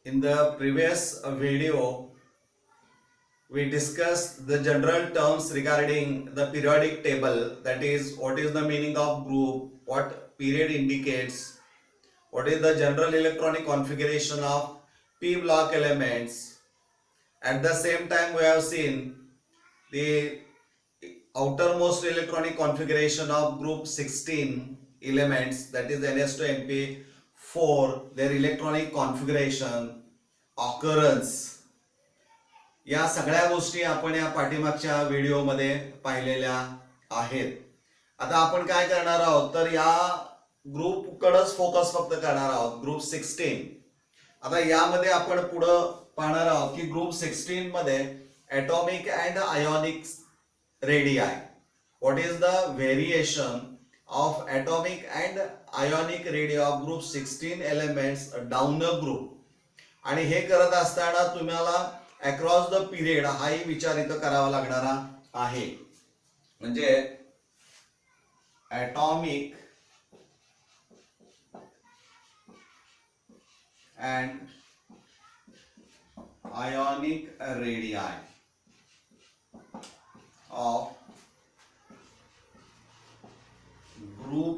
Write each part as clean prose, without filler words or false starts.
In the previous video, we discussed the general terms regarding the periodic table, that is, what is the meaning of group, what period indicates, what is the general electronic configuration of p block elements. At the same time, we have seen the outermost electronic configuration of group 16 elements, that is ns2np4, their electronic configuration, occurrence. या सगळ्या गोष्टी आपण या पाठीमागच्या व्हिडिओमध्ये पाहिलेल्या आहेत. आता आपण काय करणार आहोत तर या ग्रुप कडेच फोकस फक्त करणार आहोत, ग्रुप 16. आता यामध्ये आपण पुढे पाहणार आहोत की ग्रुप 16 मध्ये atomic and ionic radii, what is the variation of atomic and ionic radio of group 16 elements down a group. आणि हे करत असताना तुम्हाला अक्रॉस द पिरियड हाही विचार इथं करावा लागणारा आहे. म्हणजे atomic and ionic radii of group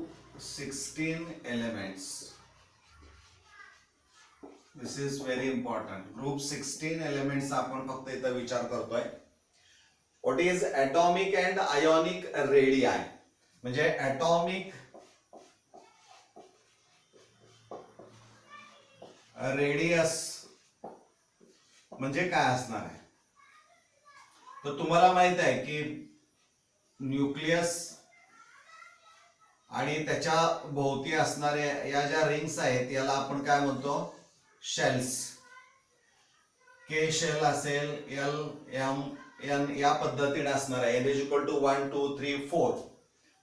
16 elements. This is very important. Group 16 elements आपण फक्त इथं विचार करतोय. What is atomic and ionic radii, म्हणजे ॲटॉमिक रेडियस म्हणजे काय असणार आहे. तर तुम्हाला माहित आहे की न्यूक्लियस आणि त्याच्या भोवती असणाऱ्या या ज्या रिंग्स आहेत याला आपण काय म्हणतो, शेल्स. के शेल असेल, एल एम एन या पद्धतीने असणार आहे. एन इज इक्वल टू 1 2 3 4,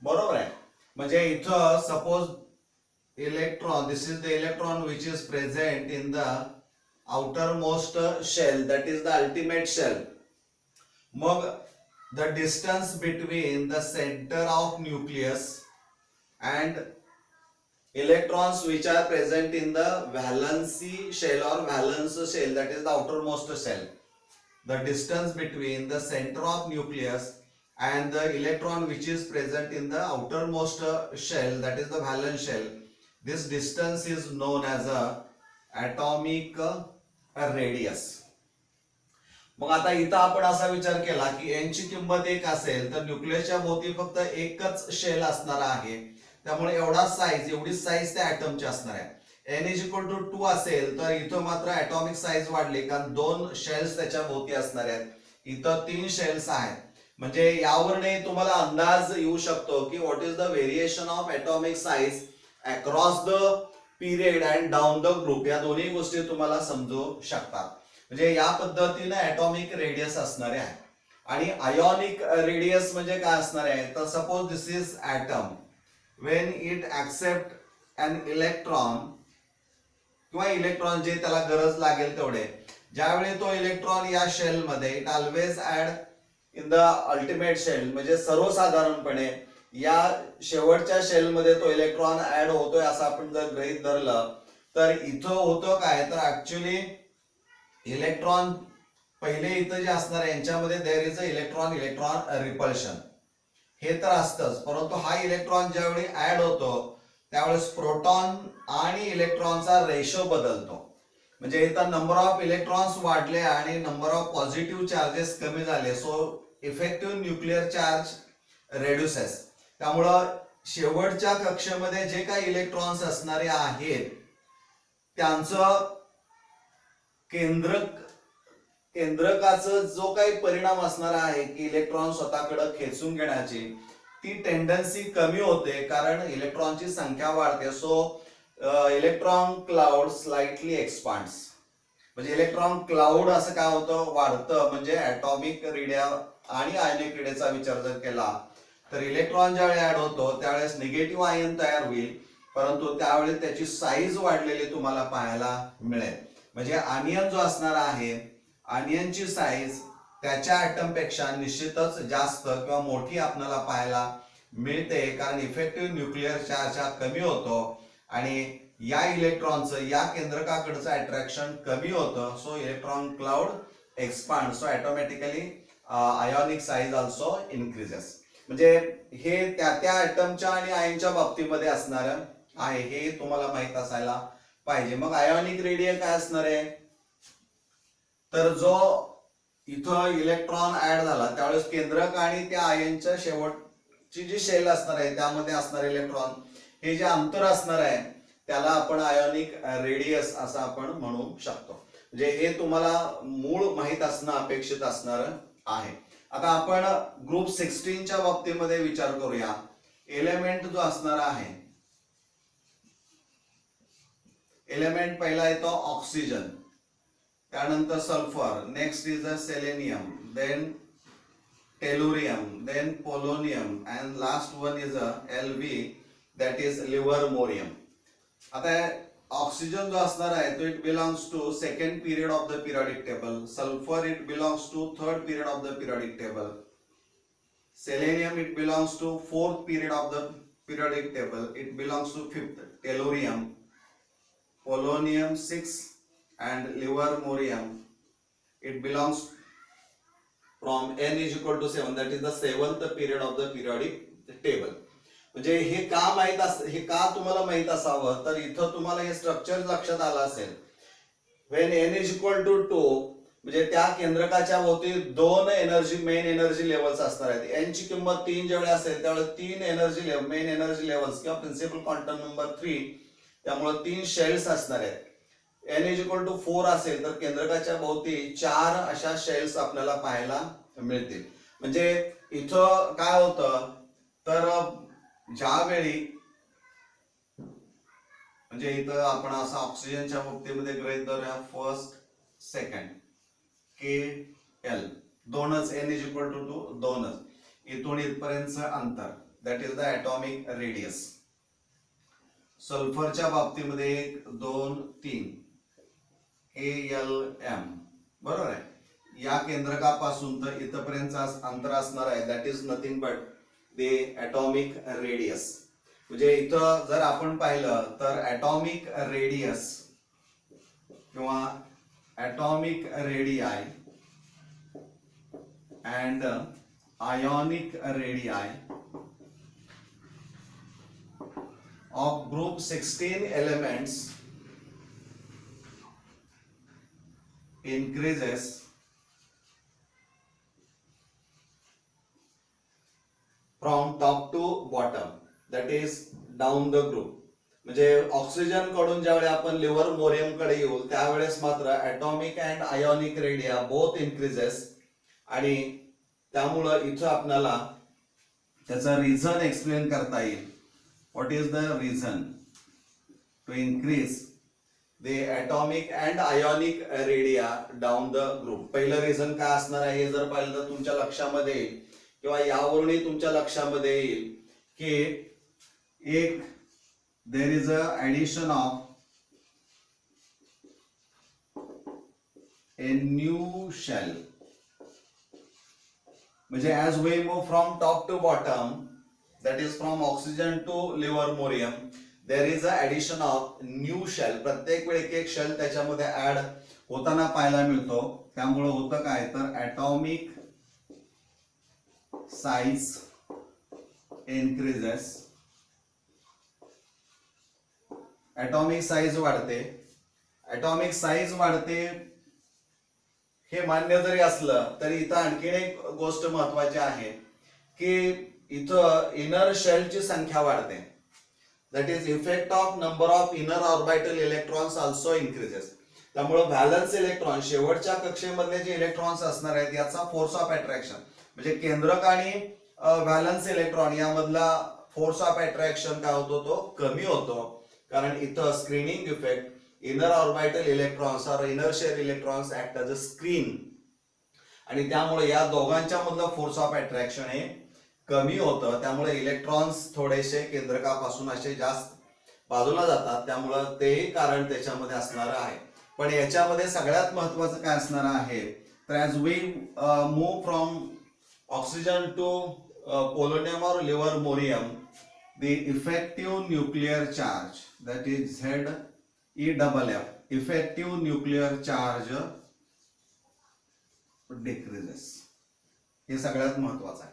बरोबर आहे. म्हणजे इथं suppose electron, this is the electron which is present in the outermost shell, that is the ultimate shell. मग the distance between the centre of nucleus and electrons which are present in the valency shell or valence shell, that is the outermost shell. The distance between the center of nucleus and the electron which is present in the outermost shell, that is the valence shell, this distance is known as a atomic radius. मग आता इथं आपण असा विचार केला की n ची किंमत 1 असेल तर न्यूक्लियसच्या भोवती फक्त एकच शेल असणार आहे, त्यामुळे एवढी साईज त्या ॲटमची असणार आहे. n इज इक्वल टू 2 असेल तर इथं मात्र ॲटॉमिक साईज वाढली, कारण 2 शेल्स त्याच्या भोवती असणार आहेत. इथं 3 शेल्स आहेत. म्हणजे यावरने तुम्हाला अंदाज येऊ शकतो की what is the variation of atomic size across the period and down the group. या दोन्ही गोष्टी तुम्हाला समजू शकतात. म्हणजे या पद्धतीने ॲटॉमिक रेडियस असणारे आहे. आणि आयोनिक रेडियस म्हणजे काय असणार आहे तर suppose this is atom, when it accept an electron किंवा इलेक्ट्रॉन जे त्याला गरज लागेल तेवढे, ज्यावेळी तो इलेक्ट्रॉन या शेल मध्ये it always add in the ultimate shell, म्हणजे सर्वसाधारणपणे या शेवटच्या शेल मध्ये तो इलेक्ट्रॉन ऍड होतोय असं आपण जर गृहीत धरलं तर इथं होतं काय तर ऍक्च्युली इलेक्ट्रॉन पहिले इथं जे असणार आहे यांच्यामध्ये there is a electron repulsion, हे तर असतंच. परंतु हा इलेक्ट्रॉन ज्यावेळी ऍड होतो त्यावेळेस प्रोटॉन आणि इलेक्ट्रॉनचा रेशो बदलतो. म्हणजे इथं नंबर ऑफ इलेक्ट्रॉन्स वाढले आणि नंबर ऑफ पॉझिटिव्ह चार्जेस कमी झाले, सो इफेक्टिव्ह न्यूक्लिअर चार्ज रेड्युसेस. त्यामुळं शेवटच्या कक्षेमध्ये जे काही इलेक्ट्रॉन्स असणारे आहेत त्यांचं केंद्रकाचा जो काही परिणाम असणार आहे की इलेक्ट्रॉन स्वतःकडे खेचून घेण्याची ती टेंडन्सी कमी होते, कारण इलेक्ट्रॉनची संख्या वाढते. So electron cloud slightly expands. म्हणजे इलेक्ट्रॉन क्लाउड असं काय होतं, वाढतं. म्हणजे ॲटॉमिक रेडिया आणि आयोनिक रेडियाचा विचार जर केला तर इलेक्ट्रॉन ज्यावेळी ऍड होतो त्यावेळेस निगेटिव्ह आयन तयार होईल, परंतु त्यावेळी त्याची साईज वाढलेली तुम्हाला पाहायला मिळेल. म्हणजे आनियन जो असणार आहे, आनियनची साईज त्याच्या ॲटम पेक्षा निश्चितच जास्त किंवा मोठी आपल्याला पाहायला मिळते, कारण इफेक्टिव्ह न्यूक्लिअर चार्ज हा कमी होतो आणि या इलेक्ट्रॉनचं या केंद्रकाकडचं अट्रॅक्शन कमी होतं. So electron cloud expand. So automatically ionic size also increases. म्हणजे हे त्या त्या ऍटमच्या आणि आयनच्या बाबतीमध्ये असणार आहे, हे तुम्हाला माहित असायला पाहिजे. मग आयोनिक रेडिया काय असणार आहे, तर जो इथं इलेक्ट्रॉन ऍड झाला त्यावेळेस केंद्रक आणि त्या आयनच्या शेवटची जी शेल असणार आहे त्यामध्ये असणारे इलेक्ट्रॉन, हे जे अंतर असणार आहे त्याला आपण आयोनिक रेडियस असं आपण म्हणू शकतो. म्हणजे हे तुम्हाला मूळ माहित असणं अपेक्षित असणार आहे. आता आपण ग्रुप 16च्या बाबतीमध्ये विचार करूया. एलिमेंट जो असणार आहे, एलिमेंट पहिला येतो ऑक्सिजन, त्यानंतर sulphur, next is a selenium, then tellurium, then polonium, and last one is a LV, that is livermorium. आता ऑक्सिजन जो असणार आहे तो it belongs to second period of the periodic table, sulphur it belongs to third period of the periodic table, selenium it belongs to fourth period of the periodic table, it belongs to fifth, tellurium, polonium 6, and livermorium it belongs from n is equal to 7, that is the 7th period of the periodic table. म्हणजे हे का तुम्हाला माहित असावं, तर इथं तुम्हाला हे स्ट्रक्चर लक्षात आलं असेल. when n is equal to 2 म्हणजे त्या केंद्रकाच्या भोवती 2 एनर्जी मेन एनर्जी लेवल्स असणार आहेत. n ची किंमत 3 ज्यावेळी असेल त्यावेळी 3 energy level main energy levels किंवा प्रिन्सिपल क्वांटम नंबर 3, त्यामुळे 3 शेल्स असणार आहेत. n इज इक्वल टू 4 असेल तर केंद्रकाच्या भोवती 4 अशा शेल्स आपल्याला पाहायला मिळतील. म्हणजे इथं काय होतं, तर ज्यावेळी म्हणजे इथं आपण असं ऑक्सिजनच्या बाबतीमध्ये गृहीत धरूया फर्स्ट सेकंड KL, दोनच, n इज इक्वल टू 2, दोनच, इथून इथपर्यंतचं अंतर that is the atomic radius. सल्फरच्या बाबतीमध्ये 1 2 3 ALM, बरोबर आहे. या केंद्रकापासून तर इथपर्यंतचं अंतर असणार आहे that is nothing but the atomic radius. म्हणजे इथं जर आपण पाहिलं तर ॲटॉमिक रेडियस किंवा atomic radii and ionic radii of group 16 elements increases from top to bottom, that is down the group. म्हणजे ऑक्सिजन कडून ज्यावेळी आपण लिव्हरमोरियम कडे येऊ त्यावेळेस मात्र atomic and ionic radii both increases. आणि त्यामुळं इथं आपल्याला त्याचा रिझन एक्सप्लेन करता येईल. What is the reason to increase the atomic and ionic radii down the group? पहिलं रिझन काय असणार आहे हे जर पाहिलं तर तुमच्या लक्षामध्ये येईल किंवा यावरूनही तुमच्या लक्षामध्ये येईल की एक there is a addition of a new shell. म्हणजे as we move from top to bottom, that is from oxygen to livermorium, there is a addition of new shell. प्रत्येक वेळी एक शेल त्याच्यामध्ये ऍड होताना पाहायला मिळतो. त्यामुळे होतं काय तर atomic size increases, atomic size वाढते. ॲटॉमिक साइज वाढते हे मान्य जरी असलं तरी इथं आणखीन एक गोष्ट महत्वाची आहे की इथं इनर शेलची संख्या वाढते. That is effect of number of inner orbital electrons also increases. त्यामुळे व्हॅलन्स इलेक्ट्रॉन शेवटच्या कक्षेमधले जे इलेक्ट्रॉन्स असणार आहेत याचा फोर्स ऑफ अट्रॅक्शन म्हणजे केंद्रक आणि व्हॅलन्स इलेक्ट्रॉन यामधला फोर्स ऑफ अट्रॅक्शन काय होतो तो कमी होतो. कारण इथं screening effect, inner orbital electrons और inner shell electrons act as a screen, आणि त्यामुळे या दोघांच्या मधलं फोर्स ऑफ अट्रॅक्शन हे कमी होतं. त्यामुळे इलेक्ट्रॉन्स थोडेसे केंद्रकापासून असे जास्त बाजूला जातात. त्यामुळे तेही कारण त्याच्यामध्ये असणार आहे. पण याच्यामध्ये सगळ्यात महत्वाचं काय असणार आहे तर as we move from oxygen to polonium or livermorium, the effective nuclear charge, that is ZEFF, effective nuclear charge decreases. हे सगळ्यात महत्वाचं आहे.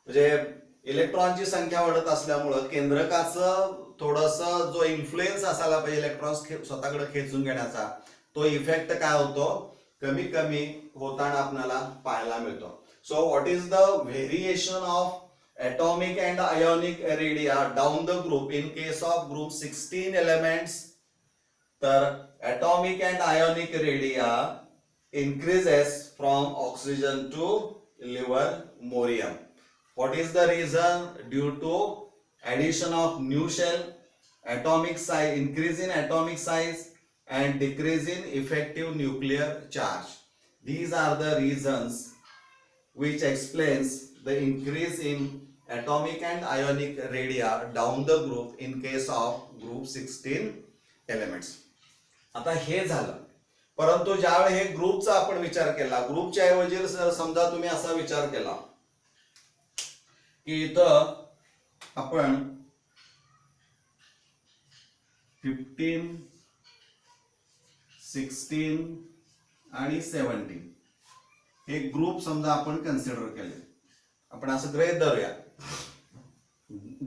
म्हणजे इलेक्ट्रॉनची संख्या वाढत असल्यामुळं केंद्रकाचं थोडंसं जो इन्फ्लुएन्स असायला पाहिजे इलेक्ट्रॉन्स स्वतःकडे खेचून घेण्याचा, तो इफेक्ट काय होतो, कमी कमी होताना आपल्याला पाहायला मिळतो. So what is the variation of atomic and ionic radii down the group in case of group 16 elements? तर atomic and ionic radii increases from oxygen to livermorium. What is the reason? Due to addition of new shell, atomic size, increase in atomic size and decrease in effective nuclear charge. These are the reasons which explains the increase in atomic and ionic radii down the group in case of group 16 elements. आता हे झालं, परंतु ज्यावेळी हे ग्रुपचा आपण विचार केला, ग्रुपच्या ऐवजी समजा तुम्ही असा विचार केला की इथं आपण 15, 16 आणि 17 हे ग्रुप समजा आपण कन्सिडर केले. आपण असं गृहीत धरूया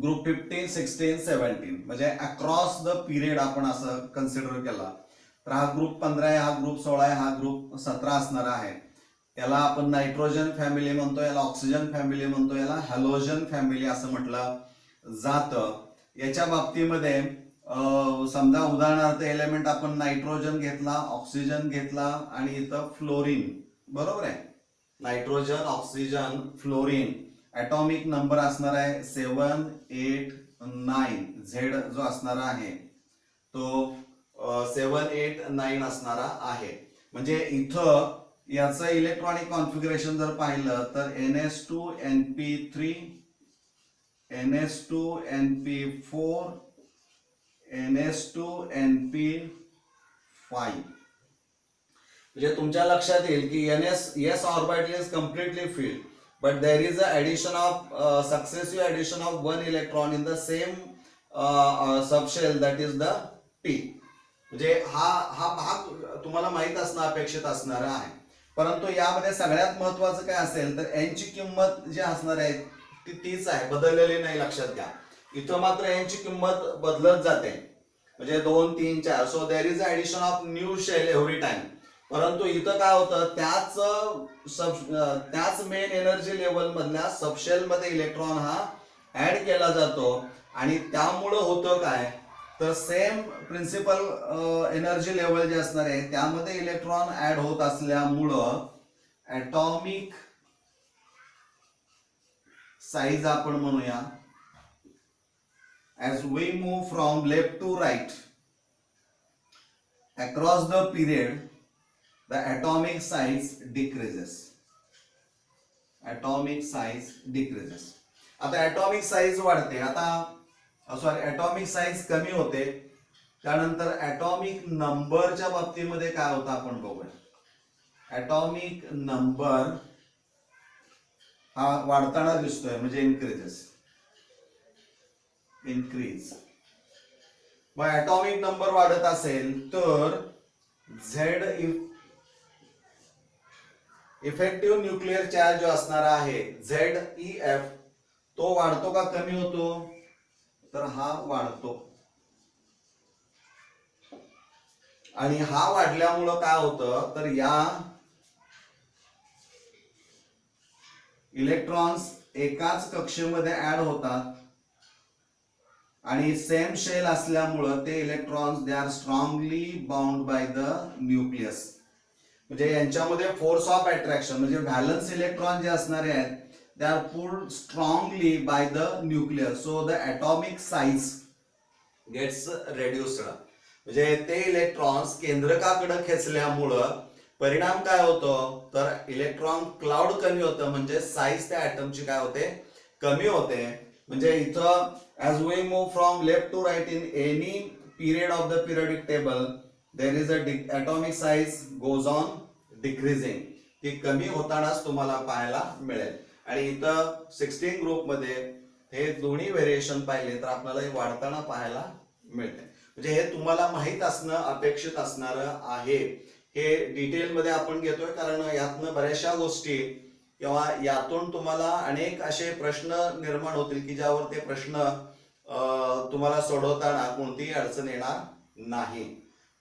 ग्रुप 15, 16, 17 म्हणजे अक्रॉस द पिरियड आपण असं कन्सिडर केला तर हा ग्रुप 15 आहे, हा ग्रुप 16 आहे, हा ग्रुप 17 असणार आहे. याला आपण नायट्रोजन फॅमिली म्हणतो, याला ऑक्सिजन फॅमिली म्हणतो, याला हॅलोजन फॅमिली असं म्हटलं जातं. याच्या बाबतीमध्ये समजा उदाहरणार्थ एलिमेंट आपण नायट्रोजन घेतला, ऑक्सिजन घेतला आणि इथं फ्लोरीन, बरोबर आहे, nitrogen, oxygen, fluorine. Atomic number असणार आहे 7, 8, 9. झेड जो असणार आहे तो 7, 8, 9 असणारा आहे. म्हणजे इथं याचं इलेक्ट्रॉनिक कॉन्फिगरेशन जर पाहिलं तर NS2 NP3, NS2 NP4, NS2 NP5. म्हणजे तुमच्या लक्षात येईल की S orbital is completely filled, but there is a addition of successive addition of one electron in the same subshell, that is the P. म्हणजे हा भाग तुम्हाला माहित असणं अपेक्षित असणार आहे. परंतु यामध्ये सगळ्यात महत्वाचं काय असेल तर n ची किंमत जी असणार आहे ती तीच आहे, बदललेली नाही, लक्षात घ्या. इथं मात्र n ची किंमत बदलत जाते, म्हणजे 2, 3, 4. So there is a addition of new shell every time. परंतु इथं काय होतं, त्याच मेन एनर्जी लेवल मधल्या सबशेल मध्ये इलेक्ट्रॉन हा ऍड केला जातो आणि त्यामुळं होतं काय तर सेम प्रिन्सिपल एनर्जी लेवल जे असणार आहे त्यामध्ये इलेक्ट्रॉन ऍड होत असल्यामुळं ॲटॉमिक साईज आपण म्हणूया as we move from left to right across the period, the atomic size decreases. Atomic size decreases. आता atomic size वाढते, आता सॉरी atomic size कमी होते, त्यानंतर atomic नंबरच्या बाबतीमध्ये काय होतं आपण बघूया. atomic नंबर हा वाढताना दिसतोय, म्हणजे increase. मग ॲटॉमिक नंबर वाढत असेल तर झेड इफेक्टिव्ह न्यूक्लिअर चार्ज जो असणार आहे ZEF तो वाढतो का कमी होतो तर हा वाढतो. आणि हा वाढल्यामुळं काय होतं तर या इलेक्ट्रॉन्स एकाच कक्षेमध्ये ऍड होतात आणि सेम शेल असल्यामुळं ते electrons they are strongly bound by the nucleus. म्हणजे यांच्यामध्ये फोर्स ऑफ अट्रॅक्शन म्हणजे व्हॅलन्स इलेक्ट्रॉन जे असणारे आहेत they are pulled strongly by the nucleus. So the atomic size gets reduced. म्हणजे ते इलेक्ट्रॉन्स केंद्रकाकडे खेचल्यामुळं परिणाम काय होतो तर इलेक्ट्रॉन क्लाउड कमी होतं, म्हणजे साईज त्या ॲटमची काय होते कमी होते. म्हणजे इथं as we move from left to right in any period of the periodic table, there is a atomic size goes on decreasing. ती कमी होतानाच तुम्हाला पाहायला मिळेल. आणि इथं 16 ग्रुप मध्ये हे दोन्ही व्हेरिएशन पाहिले तर आपल्याला हे वाढताना पाहायला मिळते. म्हणजे हे तुम्हाला माहित असणं अपेक्षित असणार आहे. हे डिटेलमध्ये आपण घेतोय कारण यातनं बऱ्याचशा गोष्टी किंवा यातून तुम्हाला अनेक असे प्रश्न निर्माण होतील की ज्यावर ते प्रश्न तुम्हाला सोडवताना कोणतीही अडचण येणार नाही.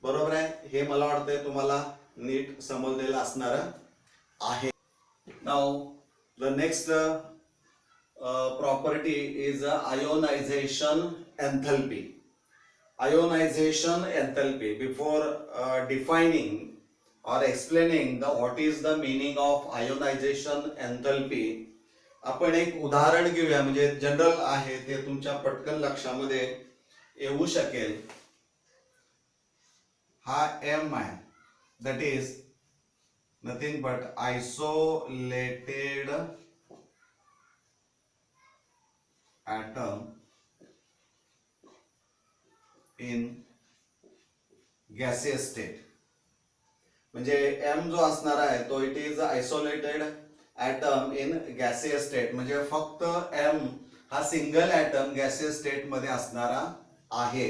बरोबर आहे. हे मला वाटतंय तुम्हाला नीट समजलेलं असणार आहे. Now the next property is ionization enthalpy. Ionization enthalpy. Before defining or explaining what is the meaning of ionization enthalpy, आपण एक उदाहरण घेऊया. म्हणजे जनरल आहे ते तुमच्या पटकन लक्षामध्ये येऊ शकेल. हा M आहे, that is nothing but isolated atom in gaseous state. म्हणजे M जो असणार आहे तो it is isolated atom in gaseous state. म्हणजे फक्त M हा सिंगल ॲटम गॅसियस स्टेट मध्ये असणारा आहे.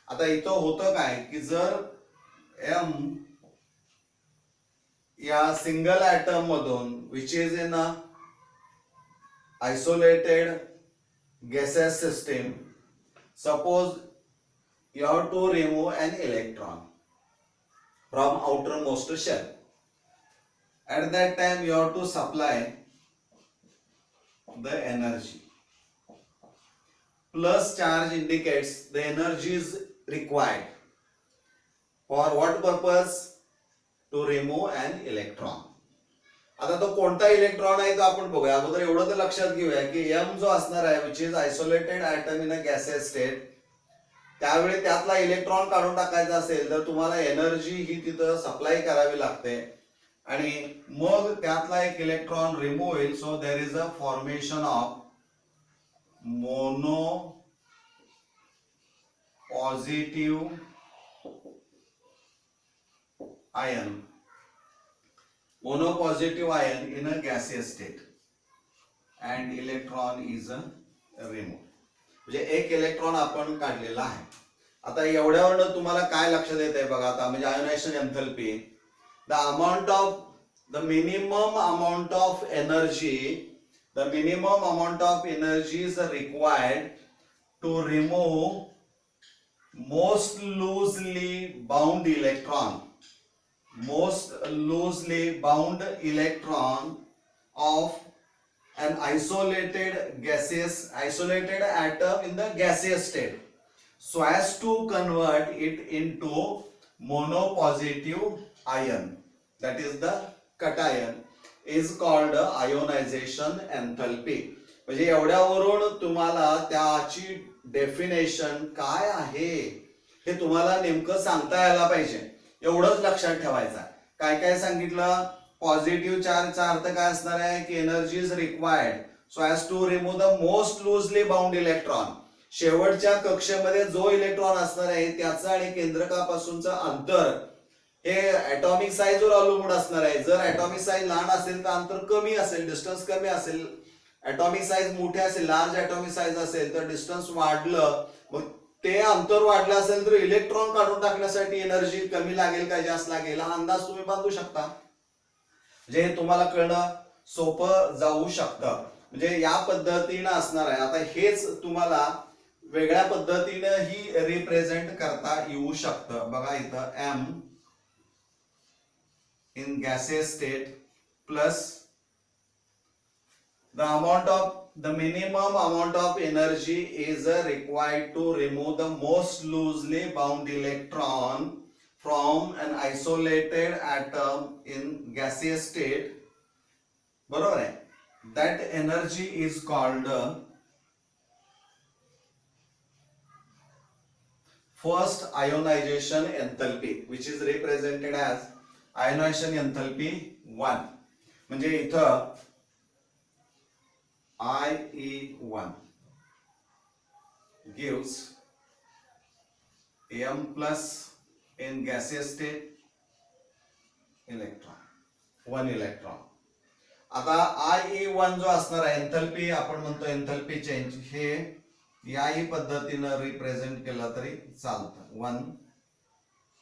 आता इथं होतं काय की जर M या सिंगल ॲटम मधून which is in a isolated gaseous system, suppose you have to remove an electron from outermost shell. At that time you have to supply the energy. Plus charge indicates the energy is required. For what purpose? To remove an electron. आता तो कोणता electron आहे तो आपण बघूया. अगोदर एवढं तर लक्षात घेऊया की M जो असणार आहे which is isolated atom in a gaseous state, त्यावेळी त्यातला इलेक्ट्रॉन काढून टाकायचा असेल तर तुम्हाला एनर्जी ही तिथं सप्लाय करावी लागते आणि मग त्यातला एक इलेक्ट्रॉन रिमूव्ह होईल. So there is a formation of mono positive ion, monopositive ion in a gaseous state and electron is removed. म्हणजे एक इलेक्ट्रॉन आपण काढलेला आहे. आता एवढ्यावरनं तुम्हाला काय लक्षात येत आहे बघा. आता म्हणजे ionization enthalpy, the amount of the minimum amount of energy, the minimum amount of energy is required to remove most loosely bound electron, most loosely bound electron of an isolated atom in the gaseous state, so as to convert it into monopositive ion, that is the cation, is called ionization enthalpy. म्हणजे एवढ्यावरून तुम्हाला त्याची definition काय आहे हे तुम्हाला नेमकं सांगता यायला पाहिजे. एवढंच लक्षात ठेवायचं. काय काय सांगितलं. पॉझिटिव्ह चार्जचा अर्थ काय असणार आहे की energy is required so as to remove the most loosely bound electron. शेवटच्या कक्षेमध्ये जो इलेक्ट्रॉन असणार आहे त्याचं आणि केंद्रकापासूनचं अंतर हे ॲटॉमिक साईजवर अवलंबून असणार आहे. जर ॲटॉमिक साईज लहान असेल तर अंतर कमी असेल, डिस्टन्स कमी असेल. ॲटॉमिक साईज मोठे असेल, लार्ज ॲटॉमिक साईज असेल तर डिस्टन्स वाढलं, मग ते अंतर वाढलं असेल तर इलेक्ट्रॉन काढून टाकण्यासाठी एनर्जी कमी लागेल का जास्त लागेल हा अंदाज तुम्ही बांधू शकता. म्हणजे हे तुम्हाला कळणं सोपं जाऊ शकतं. म्हणजे या पद्धतीनं असणार आहे. आता हेच तुम्हाला वेगळ्या पद्धतीनं ही रिप्रेझेंट करता येऊ शकतं. बघा इथं M in gaseous state plus the minimum amount of energy is required to remove the most loosely bound electron from an isolated atom in gaseous state. बरोबर आहे. That energy is called first ionization enthalpy, which is represented as ionization enthalpy 1. म्हणजे इथं IE1 gives M plus in gaseous state electron, one electron. आता IE1 जो असणार आहे एंथॅल्पी आपण म्हणतो एंथॅल्पी चेंज, हे याही पद्धतीनं रिप्रेझेंट केलं तरी चालतं. 1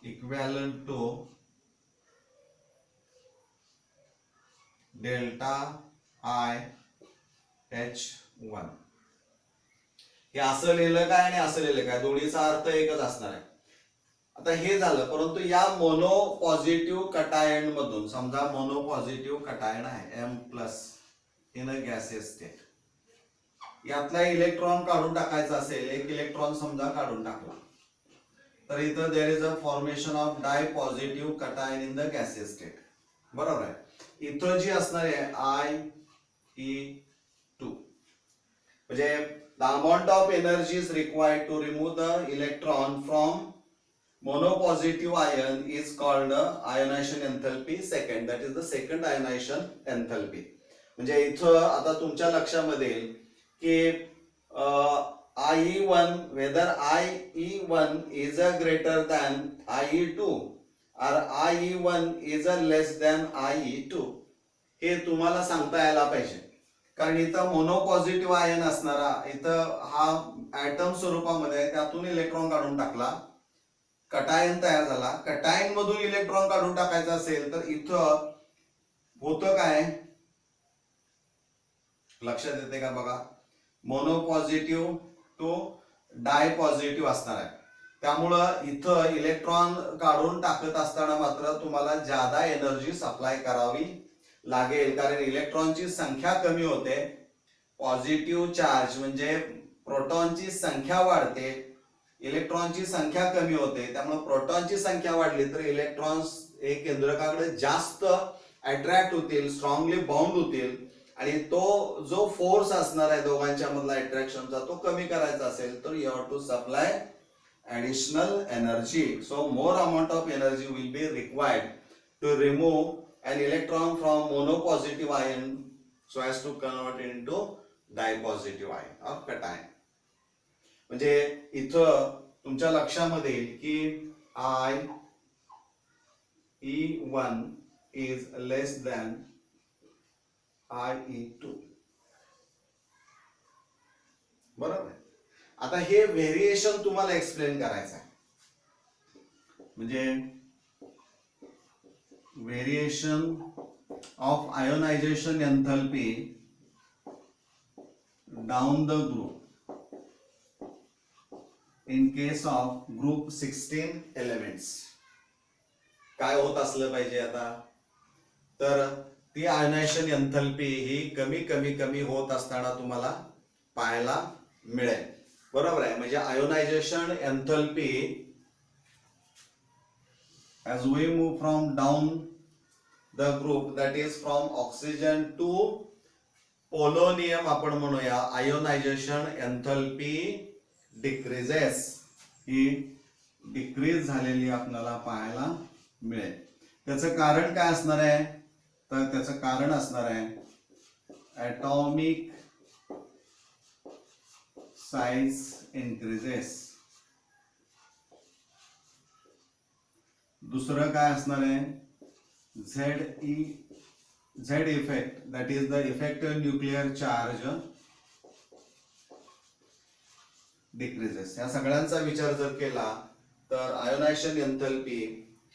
इक्वॅलंट टू डेल्टा IH1. हे असं लिहिलं काय आणि असं लिहिलं काय, दोन्हीचा अर्थ एकच असणार आहे. आता हे झालं, परंतु या मोनो पॉझिटिव्ह कटायन मधून, समजा मोनो पॉझिटिव्ह कटायन आहे M+ in a gaseous state, यातला इलेक्ट्रॉन काढून टाकायचा असेल, एक इलेक्ट्रॉन समजा काढून टाकला, तर इथं there is a formation of di positive cation in the gaseous state. बरोबर आहे. इथं जी असणार आहे IE2 म्हणजे the amount of energy is required to remove the electron from monopositive ion is called ionization enthalpy second, that is the second ionization enthalpy. म्हणजे इथं आता तुमच्या लक्षामध्ये येईल की IE1 whether IE1 is a greater than IE2 or IE1 is a less than IE2 हे तुम्हाला सांगता यायला पाहिजे. कारण इथं मोनोपॉझिटिव्ह आयन असणारा, इथं हा ऍटम स्वरूपामध्ये त्यातून इलेक्ट्रॉन काढून टाकला, कटायन तयार झाला. कटायन मधून इलेक्ट्रॉन काढून टाकायचा असेल तर इथं होतं काय, लक्षात येते का बघा, मोनोपॉझिटिव्ह टू डाय पॉझिटिव्ह असणार आहे. त्यामुळं इथं इलेक्ट्रॉन काढून टाकत असताना मात्र तुम्हाला जादा एनर्जी सप्लाय करावी लागेल, कारण इलेक्ट्रॉनची संख्या कमी होते. पॉझिटिव्ह चार्ज म्हणजे प्रोटॉनची संख्या वाढते, इलेक्ट्रॉनची संख्या कमी होते. त्यामुळे प्रोटॉनची संख्या वाढली तर इलेक्ट्रॉन्स एक केंद्रकाकडे जास्त अट्रॅक्ट होतील, स्ट्रॉंगली बाउंड होतील, आणि तो जो फोर्स असणार आहे दोघांच्या मधला अट्रॅक्शनचा तो कमी करायचा असेल तर you have to supply additional energy. So more amount of energy will be required to remove an electron from monopositive ion so as to convert it into dipositive ion or cation. म्हणजे इथं तुमच्या लक्षामध्ये येईल की IE1 is less than IE2. बरोबर. आता हे variation तुम्हाला एक्सप्लेन करायचं आहे. म्हणजे variation of ionization enthalpy down the group in case of group 16 elements काय होत असलं पाहिजे आता, तर ती आयोनायझेशन एंथॅल्पी ही कमी कमी कमी होत असताना तुम्हाला पाहायला मिळेल. बरोबर आहे. म्हणजे ionisation एंथॅल्पी as we move from down the group, that is from oxygen to polonium, आपण म्हणूया आयोनायझेशन एंथॅल्पी डिक्रीजेस, ही डिक्रीज झालेली आपल्याला पाहायला मिळेल. त्याचं कारण काय असणार आहे, तर त्याचं कारण असणार आहे ॲटॉमिक साइज इन्क्रीजेस. दुसरं काय असणार आहे, Z effect, that is the effective nuclear charge decreases. या सगळ्यांचा विचार जर केला तर आयोनायझेशन एंथॅल्पी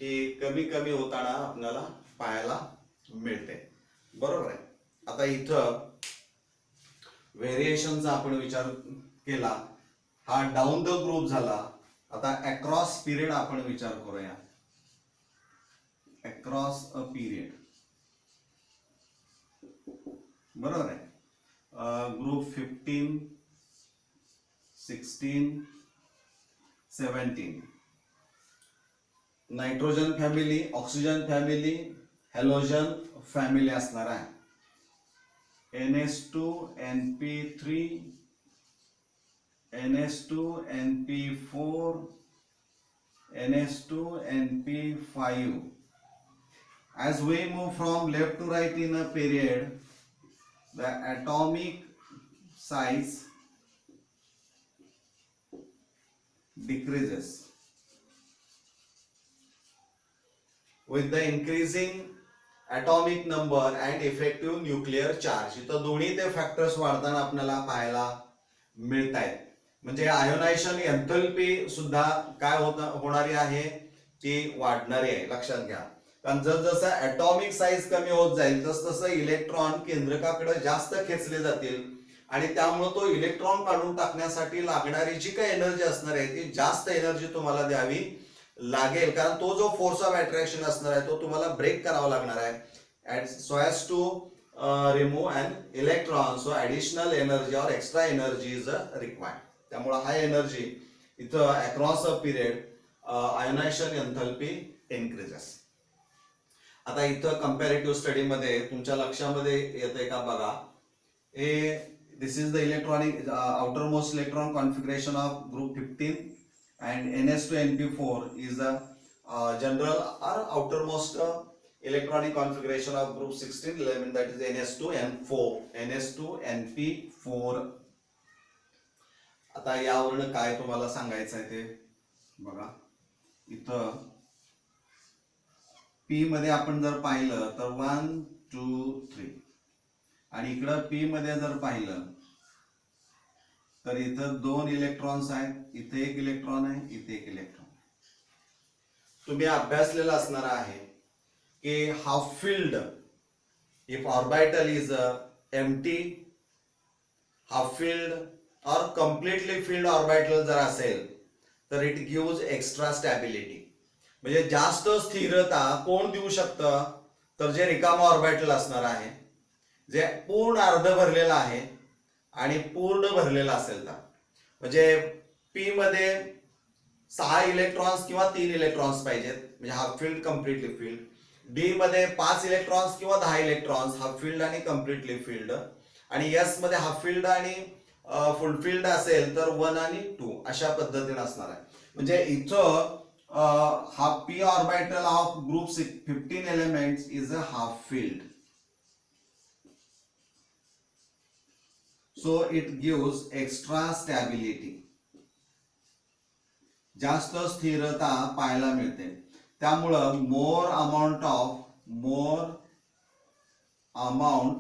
ही कमी कमी होताना आपल्याला पाहायला मिळते. बरोबर आहे. आता इथं व्हेरिएशनचा आपण विचार केला, हा डाऊन द ग्रुप झाला. आता अक्रॉस पिरियड आपण विचार करूया. across a period. बरोबर आहे. Group 15, 16, 17 nitrogen family, oxygen family, halogen family असणार आहे. NH2 NP3 NH2 NP4 NH2 NP5. As we move from left to right in a period, the atomic size decreases. With the increasing atomic number and effective nuclear charge. इथं दोन्ही ते factors वाढताना आपल्याला पाहायला मिळत आहेत. म्हणजे आयोनायझेशन एन्थॅल्पी सुद्धा काय होणारी आहे, ती वाढणारी आहे, लक्षात घ्या. कारण जसं ॲटॉमिक साईज कमी होत जाईल तसं इलेक्ट्रॉन केंद्रकाकडे जास्त खेचले जातील आणि त्यामुळे तो इलेक्ट्रॉन काढून टाकण्यासाठी लागणारी जी काही एनर्जी असणार आहे ती जास्त एनर्जी तुम्हाला द्यावी लागेल. कारण तो जो फोर्स ऑफ अट्रॅक्शन असणार आहे तो तुम्हाला ब्रेक करावा लागणार आहे so as to remove an electron. So additional energy or extra energy is required. त्यामुळे हाय एनर्जी इथं across a period ionization enthalpy increases. आता इथं कंपॅरेटिव्ह स्टडी मध्ये तुमच्या लक्षामध्ये येते का बघा. This is the electronic outermost electron configuration of group 15 and NS2NP4 is the general or outermost electronic configuration of group 16 element, that is NS2NP4. आता यावरून काय तुम्हाला सांगायचं आहे ते बघा. इथं P मध्ये आपण जर पाहिलं तर 1 2 3 आणि इकडं P मध्ये जर पाहिलं तर इथं 2 इलेक्ट्रॉन्स आहेत, इथे 1 इलेक्ट्रॉन आहे, इथे 1 इलेक्ट्रॉन. तुम्ही अभ्यासलेलं असणार आहे की half filled if orbital is empty, half filled और कम्प्लिटली फिल्ड ऑर्बिटल जर असेल तर इट गिव्स एक्स्ट्रा स्टॅबिलिटी. म्हणजे जास्त स्थिरता कोण देऊ शकतं, तर जे रिकामा ऑर्बिटल असणार आहे, जे पूर्ण अर्ध भरलेलं आहे आणि पूर्ण भरलेला असेल तर. म्हणजे पी मध्ये 6 इलेक्ट्रॉन्स किंवा 3 इलेक्ट्रॉन्स पाहिजेत, म्हणजे half filled completely filled. D मध्ये 5 इलेक्ट्रॉन्स किंवा 10 इलेक्ट्रॉन्स हाफ फिल्ड आणि कम्प्लिटली फिल्ड. आणि एस मध्ये हाफ फिल्ड आणि फुल फिल्ड असेल तर 1 आणि 2 अशा पद्धतीने असणार आहे. म्हणजे इथं हा P orbital of group 15 elements is a half filled. So it gives extra stability. जास्त स्थिरता पाहायला मिळते. त्यामुळं more amount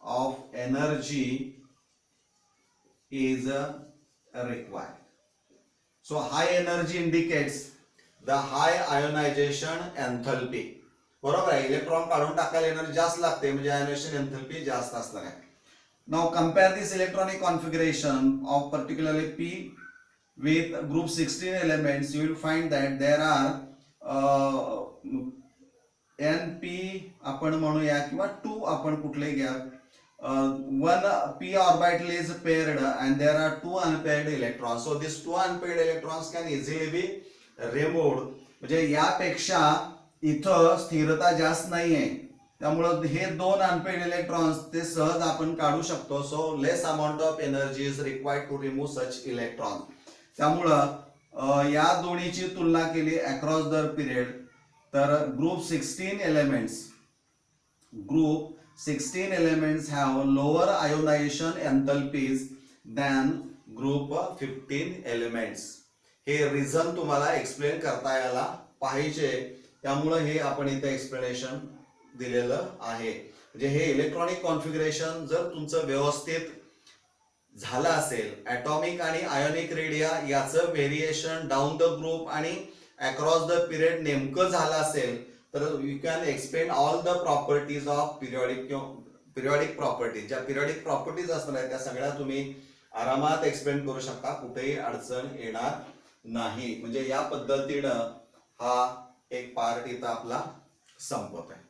of energy is required. So high energy indicates the high ionization enthalpy. बरोबर आहे. इलेक्ट्रॉन काढून टाकायला एनर्जी जास्त लागते म्हणजे आयोनायझेशन एन्थॅल्पी जास्त असणार आहे. Now compare this electronic configuration of particularly P with group 16 elements. You will find that there are NP आपण म्हणूया किंवा 2 आपण कुठले घ्या. 1 P orbital is paired and there are 2 unpaired electrons. So these 2 unpaired electrons can easily be removed. म्हणजे यापेक्षा इथं स्थिरता जास्त नाहीये त्यामुळं हे 2 अनपेड इलेक्ट्रॉन्स ते सहज आपण काढू शकतो. So less amount of energy is required to remove such electron. त्यामुळं या दोन्हीची तुलना केली अक्रॉस द पिरियड तर group 16 elements have lower ionization enthalpies than group 15 elements. हे रिझन तुम्हाला एक्सप्लेन करता यायला पाहिजे. त्यामुळं हे आपण इथे एक्सप्लेनेशन दिलेलं आहे. म्हणजे हे इलेक्ट्रॉनिक कॉन्फिगरेशन जर तुमचं व्यवस्थित झालं असेल, ॲटॉमिक आणि आयोनिक रेडिया याचं व्हेरिएशन डाऊन द ग्रुप आणि अक्रॉस द पिरियड नेमकं झालं असेल तर you can explain all the properties of periodic properties. ज्या पिरियॉडिक प्रॉपर्टीज असणार आहेत त्या सगळ्या तुम्ही आरामात एक्सप्लेन करू शकता, कुठेही अडचण येणार नाही. म्हणजे या पद्धतीनं हा एक पार्ट इथं आपला संपत आहे.